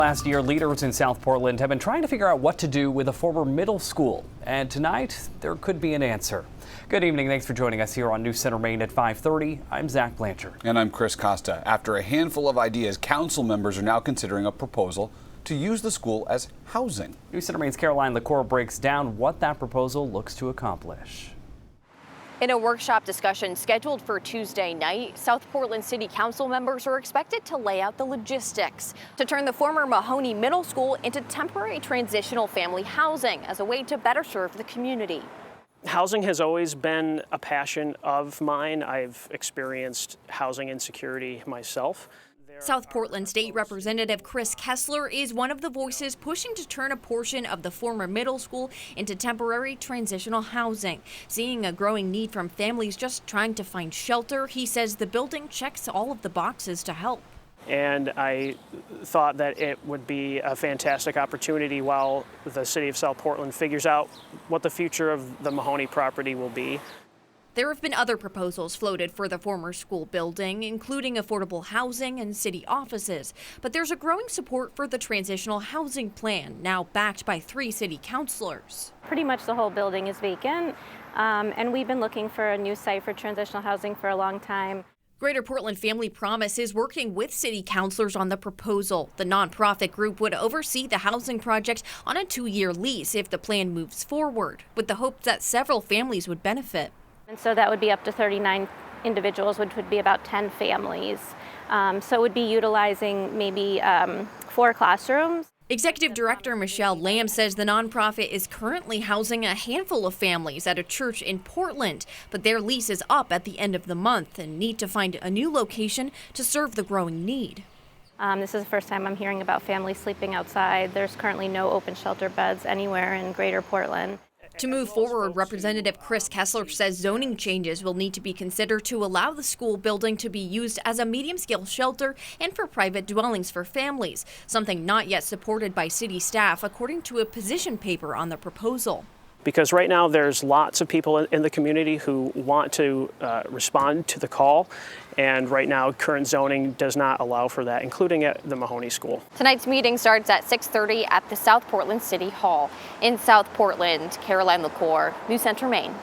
Last year, leaders in South Portland have been trying to figure out what to do with a former middle school. And tonight, there could be an answer. Good evening. Thanks for joining us here on News Center Maine at 5:30. I'm Zach Blanchard. And I'm Chris Costa. After a handful of ideas, council members are now considering a proposal to use the school as housing. News Center Maine's Caroline LaCour breaks down what that proposal looks to accomplish. In a workshop discussion scheduled for Tuesday night, South Portland City Council members are expected to lay out the logistics to turn the former Mahoney Middle School into temporary transitional family housing as a way to better serve the community. Housing has always been a passion of mine. I've experienced housing insecurity myself. South Portland State Representative Chris Kessler is one of the voices pushing to turn a portion of the former middle school into temporary transitional housing. Seeing a growing need from families just trying to find shelter, he says the building checks all of the boxes to help. And I thought that it would be a fantastic opportunity while the city of South Portland figures out what the future of the Mahoney property will be. There have been other proposals floated for the former school building, including affordable housing and city offices. But there's a growing support for the transitional housing plan, now backed by 3 city councilors. Pretty much the whole building is vacant, and we've been looking for a new site for transitional housing for a long time. Greater Portland Family Promise is working with city councilors on the proposal. The nonprofit group would oversee the housing project on a 2-year lease if the plan moves forward, with the hope that several families would benefit. And so that would be up to 39 individuals, which would be about 10 families. So it would be utilizing maybe 4 classrooms. Executive Director Michelle Lamb says the nonprofit is currently housing a handful of families at a church in Portland, but their lease is up at the end of the month and need to find a new location to serve the growing need. This is the first time I'm hearing about families sleeping outside. There's currently no open shelter beds anywhere in Greater Portland. To move forward, Representative Chris Kessler says zoning changes will need to be considered to allow the school building to be used as a medium-scale shelter and for private dwellings for families, something not yet supported by city staff, according to a position paper on the proposal. Because right now there's lots of people in the community who want to respond to the call, and right now current zoning does not allow for that, including at the Mahoney School. Tonight's meeting starts at 6:30 at the South Portland City Hall. In South Portland, Caroline LaCour, News Center Maine.